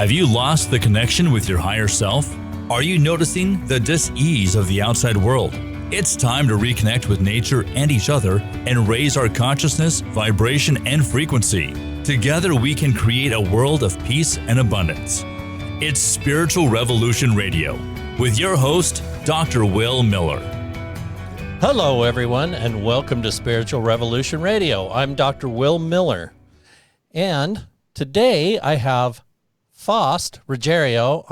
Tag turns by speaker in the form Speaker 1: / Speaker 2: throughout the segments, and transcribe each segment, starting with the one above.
Speaker 1: Have you lost the connection with your higher self? Are you noticing the dis-ease of the outside world? It's time to reconnect with nature and each other and raise our consciousness, vibration, and frequency. Together we can create a world of peace and abundance. It's Spiritual Revolution Radio with your host, Dr. Will Miller.
Speaker 2: Hello, everyone, and welcome to Spiritual Revolution Radio. I'm Dr. Will Miller, and today I have Faust Ruggiero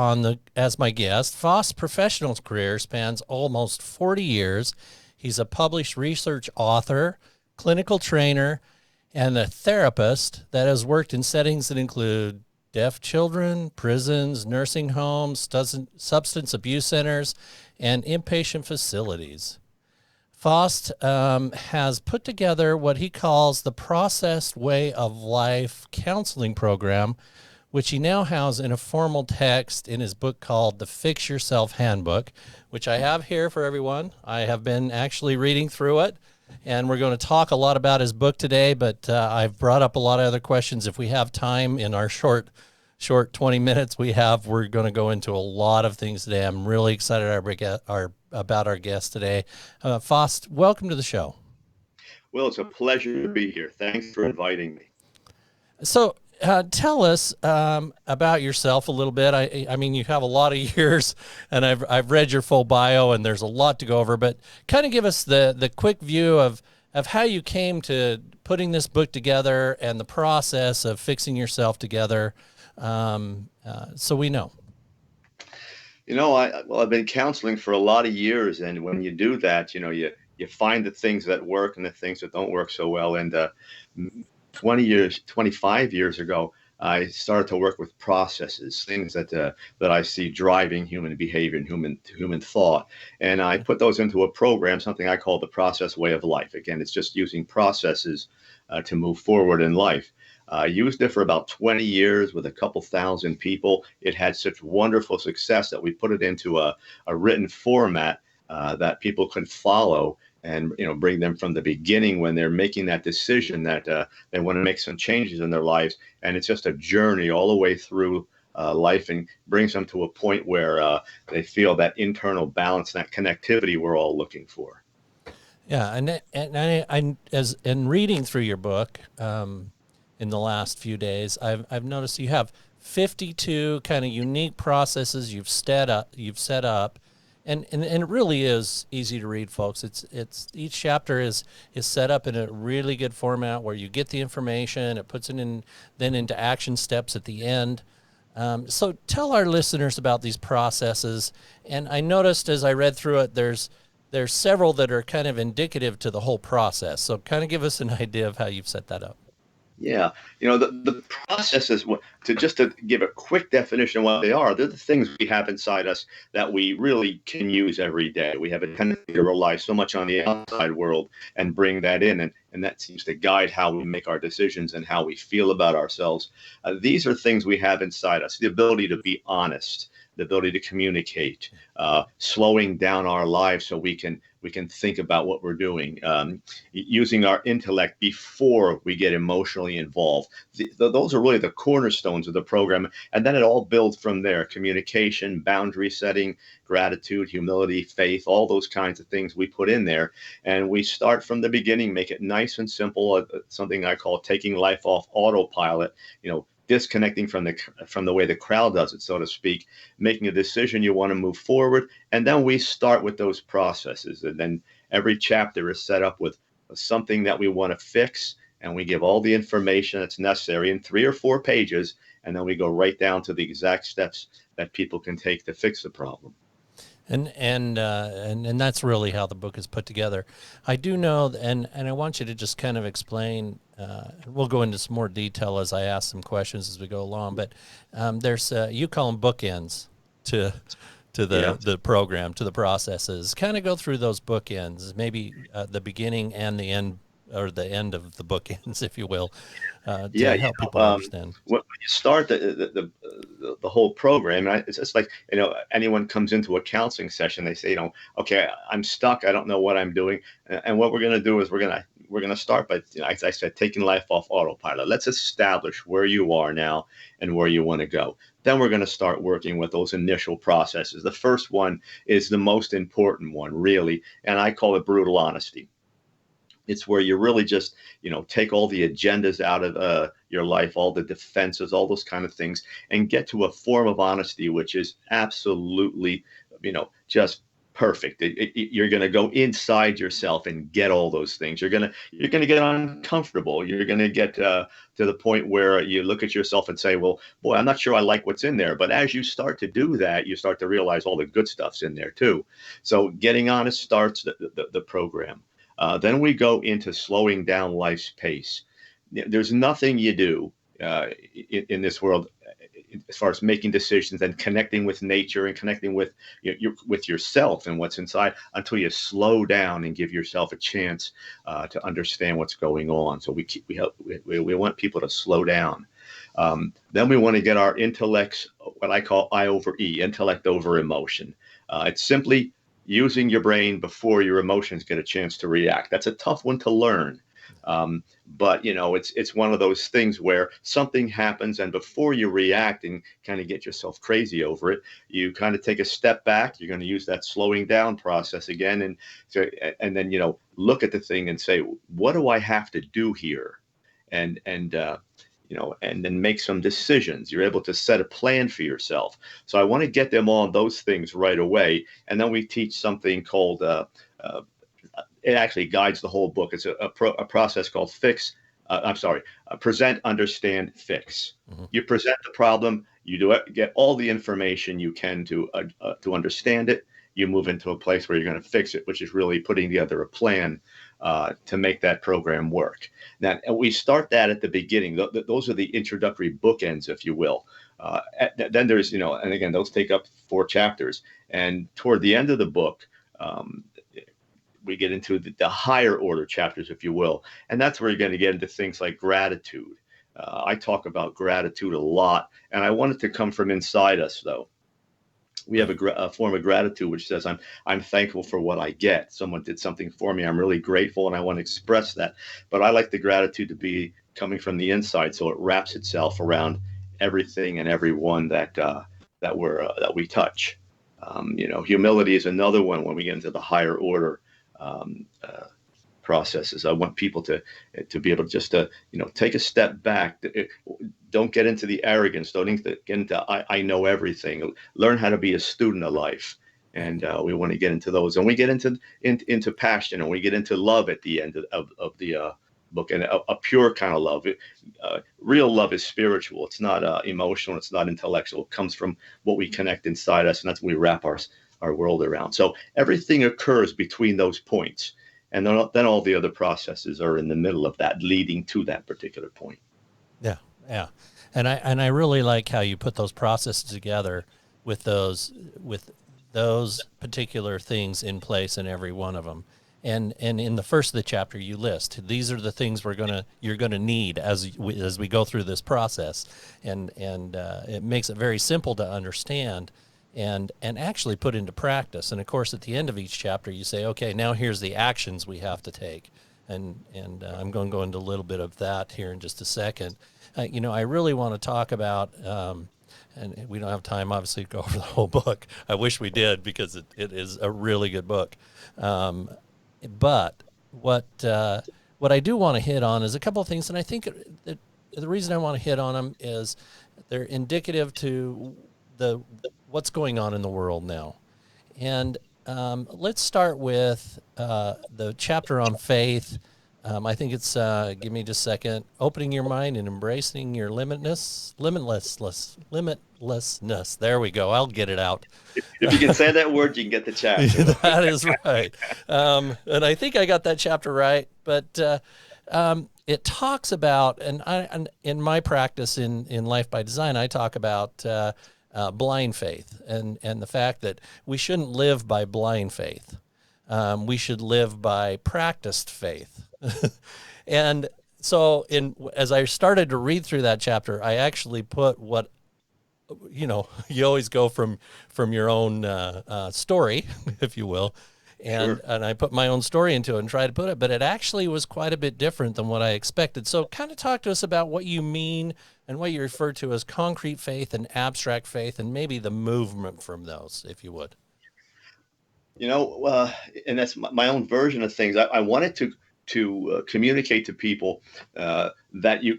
Speaker 2: as my guest. Faust's professional career spans almost 40 years. He's a published research author, clinical trainer, and a therapist that has worked in settings that include deaf children, prisons, nursing homes, substance abuse centers, and inpatient facilities. Faust has put together what he calls the Processed Way of Life counseling program, which he now has in a formal text in his book called The Fix Yourself Handbook, which I have here for everyone. I have been actually reading through it, and we're going to talk a lot about his book today, but I've brought up a lot of other questions. If we have time in our short 20 minutes we're going to go into a lot of things today. I'm really excited about our guest today. Faust, welcome to the show.
Speaker 3: Well, it's a pleasure to be here. Thanks for inviting me.
Speaker 2: So, tell us about yourself a little bit. I mean, you have a lot of years, and I've read your full bio, and there's a lot to go over. But kind of give us the quick view of how you came to putting this book together and the process of fixing yourself together, so we know.
Speaker 3: You know, I've been counseling for a lot of years, and when you do that, you find the things that work and the things that don't work so well. And 25 years ago, I started to work with processes, things that I see driving human behavior and human thought. And I put those into a program, something I call the Process Way of Life. Again, it's just using processes to move forward in life. I used it for about 20 years with a couple thousand people. It had such wonderful success that we put it into a written format that people could follow, and bring them from the beginning when they're making that decision that they want to make some changes in their lives. And it's just a journey all the way through life, and brings them to a point where they feel that internal balance, that connectivity we're all looking for.
Speaker 2: Yeah, and as in reading through your book in the last few days, I've noticed you have 52 kind of unique processes you've set up. And it really is easy to read, folks. It's each chapter is set up in a really good format where you get the information, it puts it into action steps at the end. So tell our listeners about these processes. And I noticed as I read through it, there's several that are kind of indicative to the whole process. So kind of give us an idea of how you've set that up.
Speaker 3: Yeah, the processes, to give a quick definition of what they are, they're the things we have inside us that we really can use every day. We have a tendency to rely so much on the outside world and bring that in, and that seems to guide how we make our decisions and how we feel about ourselves. These are things we have inside us: the ability to be honest, the ability to communicate, slowing down our lives so we can think about what we're doing, using our intellect before we get emotionally involved. Those are really the cornerstones of the program. And then it all builds from there: communication, boundary setting, gratitude, humility, faith, all those kinds of things we put in there. And we start from the beginning, make it nice and simple, something I call taking life off autopilot, disconnecting from the way the crowd does it, so to speak, making a decision you want to move forward. And then we start with those processes. And then every chapter is set up with something that we want to fix. And we give all the information that's necessary in 3 or 4 pages. And then we go right down to the exact steps that people can take to fix the problem.
Speaker 2: And that's really how the book is put together. I do know, and I want you to just kind of explain. We'll go into some more detail as I ask some questions as we go along. But there's you call them bookends to the program, to the processes. Kind of go through those bookends, maybe the beginning and the end, or the end of the bookends, if you will, to help people understand.
Speaker 3: When you start the whole program, it's just like, anyone comes into a counseling session, they say, okay, I'm stuck, I don't know what I'm doing, and what we're going to do is we're going to we're going to start by, as I said, taking life off autopilot. Let's establish where you are now and where you want to go. Then we're going to start working with those initial processes. The first one is the most important one, really, and I call it brutal honesty. It's where you really just, take all the agendas out of your life, all the defenses, all those kind of things, and get to a form of honesty which is absolutely, just perfect. You're going to go inside yourself and get all those things. You're going to get uncomfortable. You're going to get to the point where you look at yourself and say, well, boy, I'm not sure I like what's in there. But as you start to do that, you start to realize all the good stuff's in there too. So getting honest starts the program. Then we go into slowing down life's pace. There's nothing you do in this world as far as making decisions and connecting with nature and connecting with with yourself and what's inside until you slow down and give yourself a chance to understand what's going on. So we want people to slow down. Then we want to get our intellects, what I call I over E, intellect over emotion. It's simply using your brain before your emotions get a chance to react. That's a tough one to learn. But it's one of those things where something happens, and before you react and kind of get yourself crazy over it, you kind of take a step back. You're going to use that slowing down process again, and then look at the thing and say, what do I have to do here? And then make some decisions. You're able to set a plan for yourself. So I want to get them on those things right away. And then we teach something called, it actually guides the whole book. It's a process called present, understand, fix. Mm-hmm. You present the problem, you get all the information you can to understand it. You move into a place where you're going to fix it, which is really putting together a plan to make that program work. Now, we start that at the beginning. Those are the introductory bookends, if you will. Then there's, and again, those take up 4 chapters. And toward the end of the book, we get into the higher order chapters, if you will. And that's where you're going to get into things like gratitude. I talk about gratitude a lot, and I want it to come from inside us, though. We have a form of gratitude which says, I'm thankful for what I get. Someone did something for me. I'm really grateful, and I want to express that. But I like the gratitude to be coming from the inside, so it wraps itself around everything and everyone that we touch. Humility is another one when we get into the higher order processes. I want people to be able to just take a step back. Don't get into the arrogance. Don't get into I know everything. Learn how to be a student of life, and we want to get into those. And we get into passion, and we get into love at the end of the book, and a pure kind of love. Real love is spiritual. It's not emotional. It's not intellectual. It comes from what we connect inside us, and that's what we wrap our world around. So everything occurs between those points. And then all the other processes are in the middle of that, leading to that particular point.
Speaker 2: Yeah. And I really like how you put those processes together with those particular things in place in every one of them. And in the first of the chapter, you list these are the things you're gonna need as we go through this process, and it makes it very simple to understand. And actually put into practice. And of course, at the end of each chapter, you say, okay, now here's the actions we have to take. And I'm going to go into a little bit of that here in just a second. I really want to talk about, and we don't have time, obviously, to go over the whole book. I wish we did, because it is a really good book. But what I do want to hit on is a couple of things. And I think that the reason I want to hit on them is they're indicative to what's going on in the world now. And let's start with the chapter on faith. I think it's, give me just a second, opening your mind and embracing your limitlessness. There we go. I'll get it out.
Speaker 3: If you can say that word, you can get the chapter.
Speaker 2: That is right. And I think I got that chapter right. But it talks about, and in my practice in Life by Design, I talk about blind faith and the fact that we shouldn't live by blind faith. We should live by practiced faith. And so as I started to read through that chapter, I actually put what, you always go from your own story, if you will. And
Speaker 3: Sure.
Speaker 2: and I put my own story into it and tried to put it, but it actually was quite a bit different than what I expected. So kind of talk to us about what you mean and what you refer to as concrete faith and abstract faith, and maybe the movement from those, if you would.
Speaker 3: And that's my own version of things. I wanted to communicate to people that you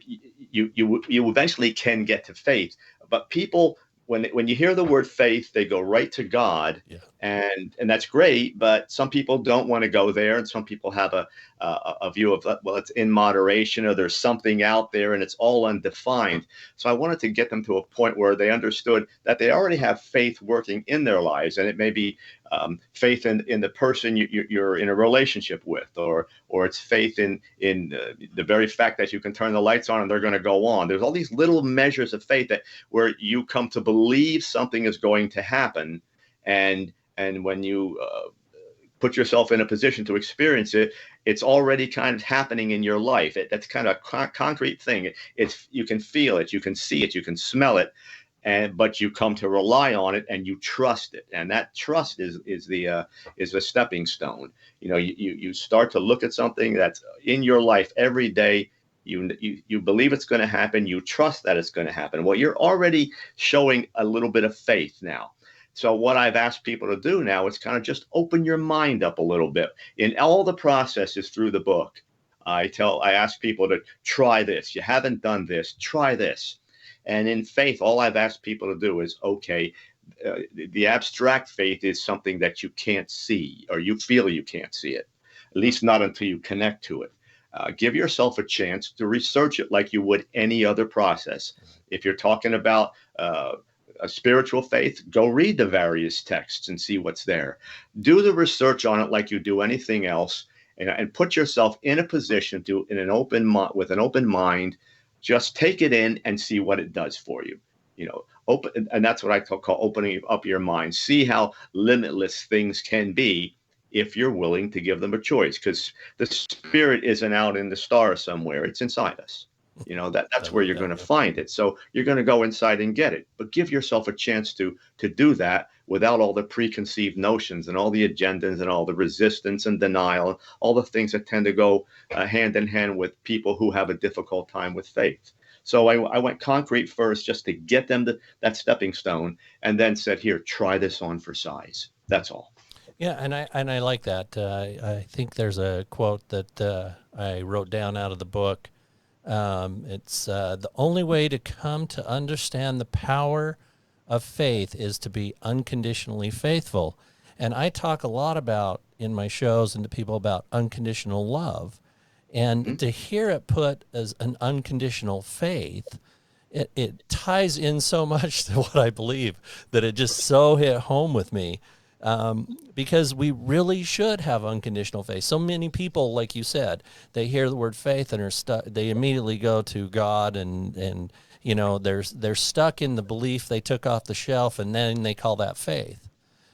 Speaker 3: eventually can get to faith, but people when you hear the word faith, they go right to God,
Speaker 2: Yeah.
Speaker 3: and that's great. But some people don't want to go there, and some people have a view of, well, it's in moderation, or there's something out there, and it's all undefined. So I wanted to get them to a point where they understood that they already have faith working in their lives, and it may be faith in the person you're in a relationship with, or it's faith in the very fact that you can turn the lights on and they're going to go on. There's all these little measures of faith that where you come to believe something is going to happen, and when you put yourself in a position to experience it, it's already kind of happening in your life. That's kind of a concrete thing. It's you can feel it, you can see it, you can smell it, but you come to rely on it and you trust it, and that trust is the stepping stone. You start to look at something that's in your life every day. You believe it's going to happen. You trust that it's going to happen. Well, you're already showing a little bit of faith now. So what I've asked people to do now is kind of just open your mind up a little bit in all the processes through the book. I ask people to try this. You haven't done this, try this. And in faith, all I've asked people to do is, okay, the abstract faith is something that you can't see, or you feel you can't see it, at least not until you connect to it. Give yourself a chance to research it like you would any other process. If you're talking about a spiritual faith, go read the various texts and see what's there. Do the research on it like you do anything else, and put yourself in a position to, with an open mind, just take it in and see what it does for you. Open, and that's what I call opening up your mind. See how limitless things can be if you're willing to give them a choice, because the spirit isn't out in the stars somewhere, it's inside us. That's where you're going to find it. So you're going to go inside and get it, but give yourself a chance to do that without all the preconceived notions and all the agendas and all the resistance and denial, all the things that tend to go hand in hand with people who have a difficult time with faith. So I went concrete first, just to get them that stepping stone, and then said, here, try this on for size. That's all.
Speaker 2: Yeah, and I like that. I think there's a quote that I wrote down out of the book. It's the only way to come to understand the power of faith is to be unconditionally faithful. And I talk a lot about in my shows and to people about unconditional love. And to hear it put as an unconditional faith, it ties in so much to what I believe that it just so hit home with me. Because we really should have unconditional faith. So many people, like you said, they hear the word faith and they immediately go to God, and they're stuck in the belief they took off the shelf, and then they call that faith.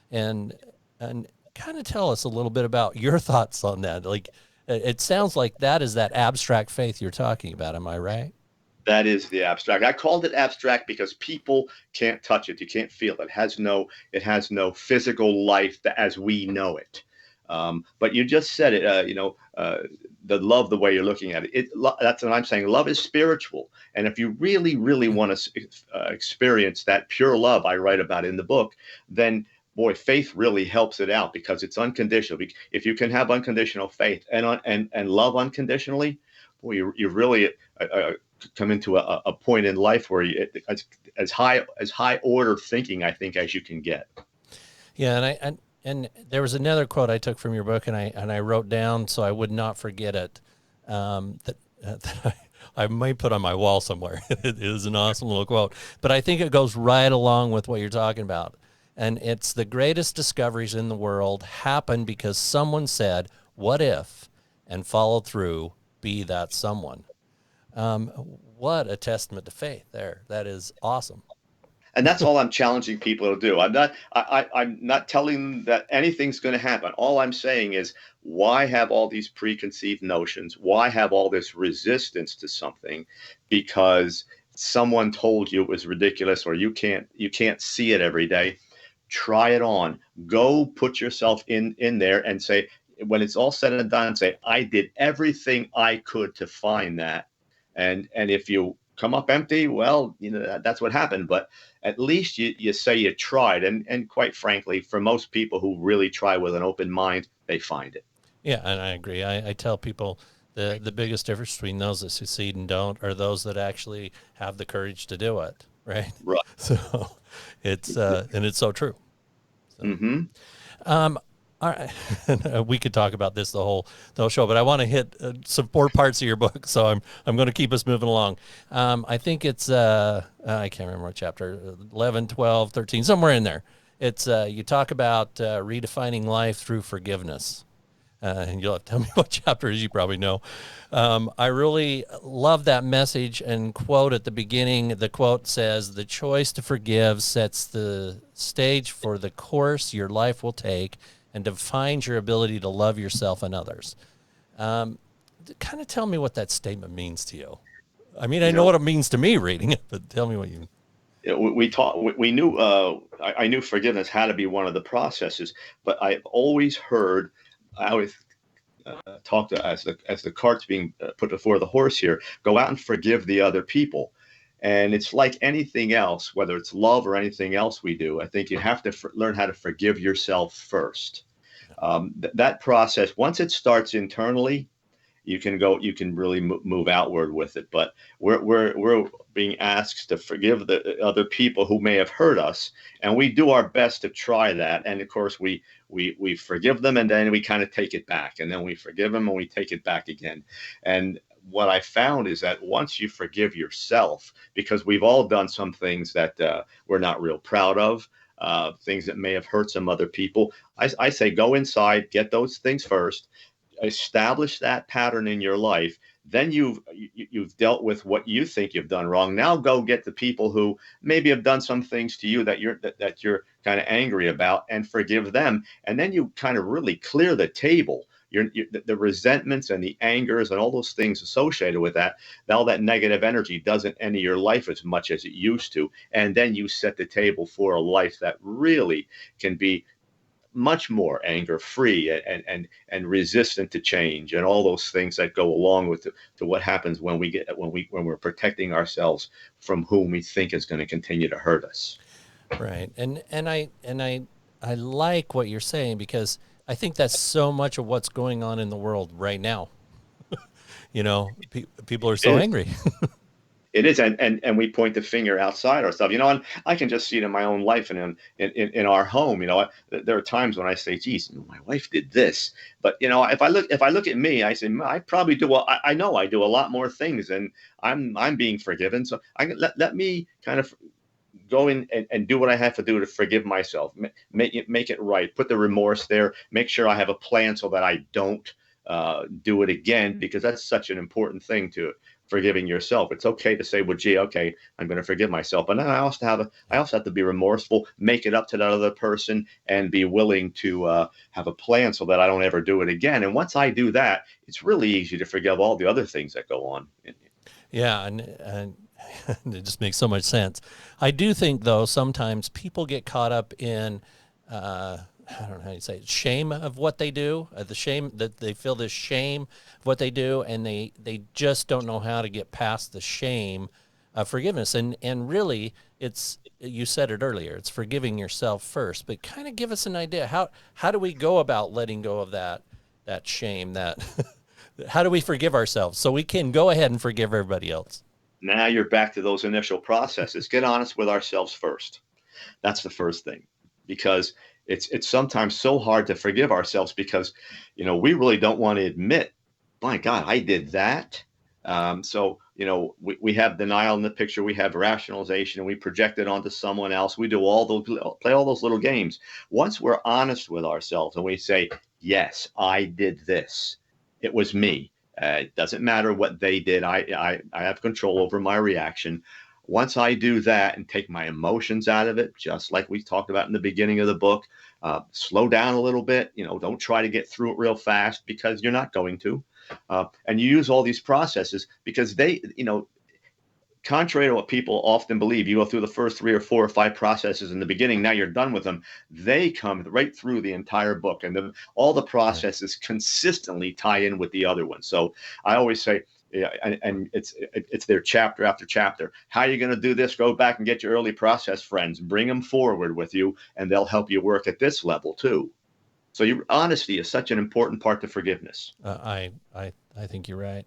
Speaker 2: And kind of tell us a little bit about your thoughts on that. Like, it sounds like that is that abstract faith you're talking about. Am I right?
Speaker 3: That is the abstract. I called it abstract because people can't touch it. You can't feel it. It has no physical life as we know it. But you just said it. The love, the way you're looking at it. That's what I'm saying. Love is spiritual, and if you really, really want to experience that pure love I write about in the book, then boy, faith really helps it out, because it's unconditional. If you can have unconditional faith and love unconditionally, boy, you really come into a point in life where it's as high order thinking, I think, as you can get.
Speaker 2: Yeah, and there was another quote I took from your book, and I wrote down so I would not forget it. That I might put on my wall somewhere. It is an awesome little quote, but I think it goes right along with what you're talking about. And it's the greatest discoveries in the world happen because someone said, "What if?" and followed through. Be that someone. What a testament to faith there. That is awesome.
Speaker 3: And that's all I'm challenging people to do. I'm not telling them that anything's going to happen. All I'm saying is, why have all these preconceived notions? Why have all this resistance to something? Because someone told you it was ridiculous, or you can't see it every day. try it on. Go put yourself in there and say, when it's all said and done, say, I did everything I could to find that. And if you come up empty, well, that's what happened. But at least you say you tried. And quite frankly, for most people who really try with an open mind, they find it.
Speaker 2: Yeah, and I agree. I tell people the biggest difference between those that succeed and don't are those that actually have the courage to do it, right?
Speaker 3: Right.
Speaker 2: So it's and it's so true. So,
Speaker 3: Mm-hmm.
Speaker 2: All right, we could talk about this the whole show, but I want to hit some more parts of your book, so I'm going to keep us moving along. I think it's I can't remember what chapter, 11, 12, 13, somewhere in there. It's you talk about redefining life through forgiveness. And you'll have to tell me what chapter it is, you probably know. I really love that message and quote at the beginning. The quote says, "The choice to forgive sets the stage for the course your life will take and defines your ability to love yourself and others." Kind of tell me what that statement means to you. I mean, I know what it means to me reading it, but tell me what you mean.
Speaker 3: We knew, I knew forgiveness had to be one of the processes, but I've always heard, I always talk to, as the cart's being put before the horse here, go out and forgive the other people. And it's like anything else, whether it's love or anything else we do, I think you have to learn how to forgive yourself first. That process, once it starts internally, you can really move outward with it. But we're being asked to forgive the other people who may have hurt us, and we do our best to try that. And of course, we forgive them, and then we kind of take it back, and then we forgive them, and we take it back again. And what I found is that once you forgive yourself, because we've all done some things that we're not real proud of, things that may have hurt some other people, I say go inside, get those things first, establish that pattern in your life. Then you've dealt with what you think you've done wrong. Now go get the people who maybe have done some things to you that you're kind of angry about, and forgive them. And then you kind of really clear the table. The resentments and the angers and all those things associated with that, all that negative energy doesn't enter your life as much as it used to. And then you set the table for a life that really can be much more anger free and resistant to change, and all those things that go along with to what happens when we're protecting ourselves from whom we think is going to continue to hurt us.
Speaker 2: Right. And I like what you're saying, because I think that's so much of what's going on in the world right now. People are so angry.
Speaker 3: It is, and we point the finger outside ourselves, and I can just see it in my own life and in our home. There are times when I say, "Geez, my wife did this," but if I look at me, I say, I probably do. I know I do a lot more things, and I'm being forgiven. So let me kind of go in and do what I have to do to forgive myself, make it right, put the remorse there, make sure I have a plan so that I don't do it again, because that's such an important thing to forgiving yourself. It's okay to say, well, gee, okay, I'm going to forgive myself, but then I also have to be remorseful, make it up to that other person, and be willing to have a plan so that I don't ever do it again. And once I do that, it's really easy to forgive all the other things that go on.
Speaker 2: Yeah, and it just makes so much sense. I do think, though, sometimes people get caught up in I don't know how you say it, shame of what they do, the shame that they feel this shame of what they do, and they just don't know how to get past the shame of forgiveness. And really, it's, you said it earlier, it's forgiving yourself first, but kind of give us an idea. How do we go about letting go of that shame, that how do we forgive ourselves so we can go ahead and forgive everybody else?
Speaker 3: Now you're back to those initial processes. Get honest with ourselves first. That's the first thing, because it's sometimes so hard to forgive ourselves, because we really don't want to admit, my God, I did that. So we have denial in the picture, we have rationalization, and we project it onto someone else. We do play all those little games. Once we're honest with ourselves and we say, yes, I did this, it was me. It doesn't matter what they did. I have control over my reaction. Once I do that and take my emotions out of it, just like we talked about in the beginning of the book, slow down a little bit, don't try to get through it real fast, because you're not going to. And you use all these processes because they, contrary to what people often believe, you go through the first 3 or 4 or 5 processes in the beginning. Now you're done with them. They come right through the entire book, and all the processes consistently tie in with the other ones. So I always say, yeah, and it's their chapter after chapter. How are you going to do this? Go back and get your early process friends, bring them forward with you, and they'll help you work at this level too. So your honesty is such an important part to forgiveness.
Speaker 2: I think you're right.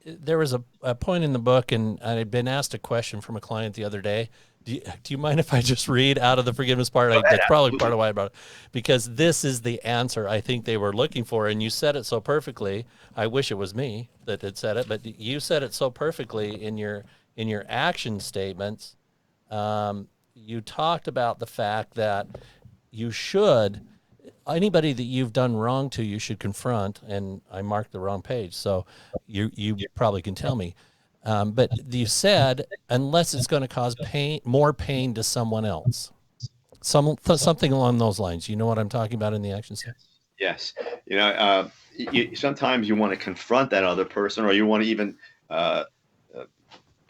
Speaker 2: There was a point in the book, and I had been asked a question from a client the other day. Do you mind if I just read out of the forgiveness part? That's probably part of why I brought it, because this is the answer I think they were looking for, and you said it so perfectly. I wish it was me that had said it, but you said it so perfectly in your action statements. You talked about the fact that anybody that you've done wrong to, you should confront, and I marked the wrong page, so you probably can tell me. But you said, unless it's going to cause more pain to someone else, something along those lines. You know what I'm talking about in the action step?
Speaker 3: Yes. Sometimes you want to confront that other person, or you want to even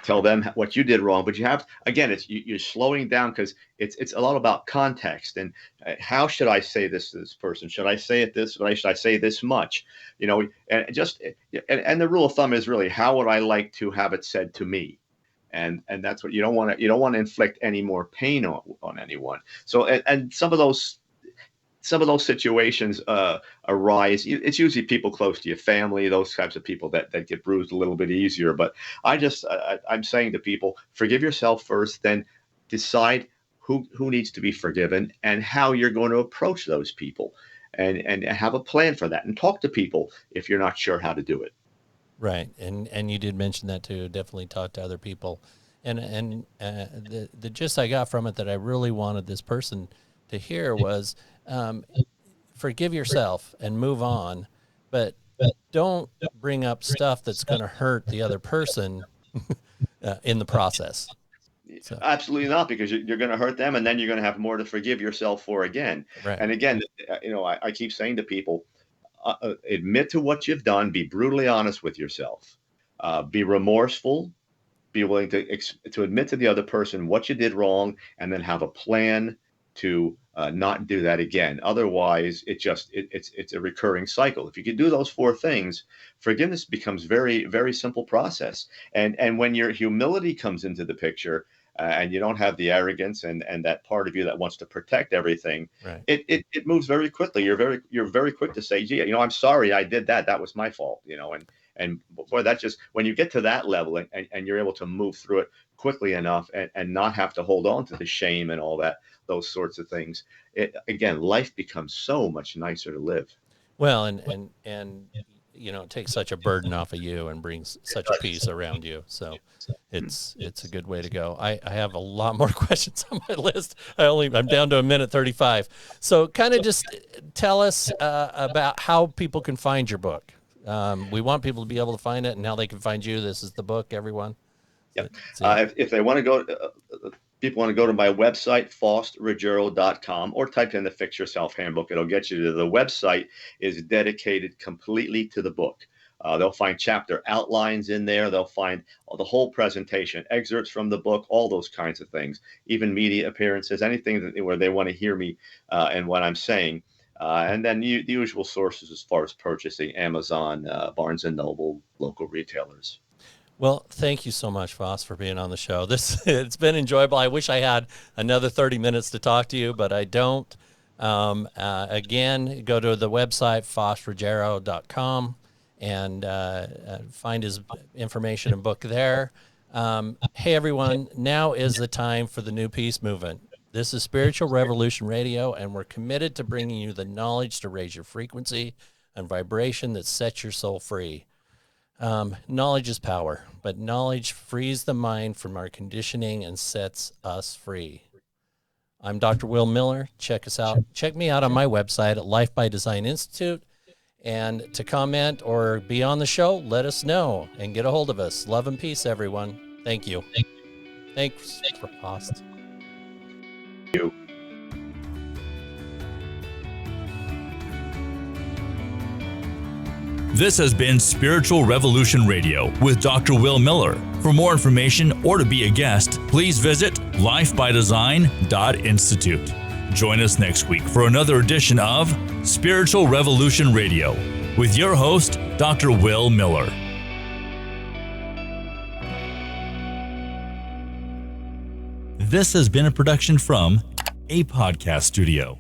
Speaker 3: tell them what you did wrong. But you have, again, you're slowing down, because it's a lot about context and how should I say this to this person? Should I say it this way? Should I say this much? And the rule of thumb is really, how would I like to have it said to me? And that's what you don't want to inflict any more pain on anyone. So and some of those situations arise. It's usually people close to your family, those types of people that get bruised a little bit easier. But I'm saying to people, forgive yourself first, then decide who needs to be forgiven and how you're going to approach those people, and have a plan for that, and talk to people if you're not sure how to do it.
Speaker 2: Right. And you did mention that too. Definitely talk to other people. And the gist I got from it that I really wanted this person to hear was, forgive yourself and move on, but don't bring up stuff that's going to hurt the other person in the process. So. Absolutely
Speaker 3: not, because you're going to hurt them, and then you're going to have more to forgive yourself for again.
Speaker 2: Right.
Speaker 3: And again, I keep saying to people, admit to what you've done, be brutally honest with yourself, be remorseful, be willing to admit to the other person what you did wrong, and then have a plan to not do that again. Otherwise, it's a recurring cycle. If you can do those 4 things, forgiveness becomes very, very simple process. And when your humility comes into the picture, and you don't have the arrogance and that part of you that wants to protect everything,
Speaker 2: right,
Speaker 3: it moves very quickly. You're very quick to say, gee, I'm sorry, I did that. That was my fault. And boy, that just, when you get to that level and you're able to move through it quickly enough and not have to hold on to the shame and all that, those sorts of things, again, life becomes so much nicer to live.
Speaker 2: Well, and it takes such a burden off of you and brings such a peace around you. So it's a good way to go. I have a lot more questions on my list. I'm down to 1:35. So kind of just tell us about how people can find your book. We want people to be able to find it, and how they can find you. This is the book, everyone.
Speaker 3: Yep. If they want to go, people want to go to my website, faustruggiero.com, or type in the Fix Yourself Handbook. It'll get you to the website. Is dedicated completely to the book. They'll find chapter outlines in there. They'll find the whole presentation, excerpts from the book, all those kinds of things, even media appearances, anything where they want to hear me and what I'm saying. And then the usual sources as far as purchasing: Amazon, Barnes & Noble, local retailers.
Speaker 2: Well, thank you so much, Faust, for being on the show. It's been enjoyable. I wish I had another 30 minutes to talk to you, but I don't. Again, go to the website, faustruggiero.com, and find his information and book there. Hey, everyone, now is the time for the New Peace Movement. This is Spiritual Revolution Radio, and we're committed to bringing you the knowledge to raise your frequency and vibration that sets your soul free. Knowledge is power, but knowledge frees the mind from our conditioning and sets us free. I'm Dr. Will Miller. Check us out. Check me out on my website at Life by Design Institute. And to comment or be on the show, let us know and get a hold of us. Love and peace, everyone. Thank you. Thanks for Faust.
Speaker 3: Thank you.
Speaker 1: This has been Spiritual Revolution Radio with Dr. Will Miller. For more information or to be a guest, please visit lifebydesign.institute. Join us next week for another edition of Spiritual Revolution Radio with your host, Dr. Will Miller. This has been a production from a podcast studio.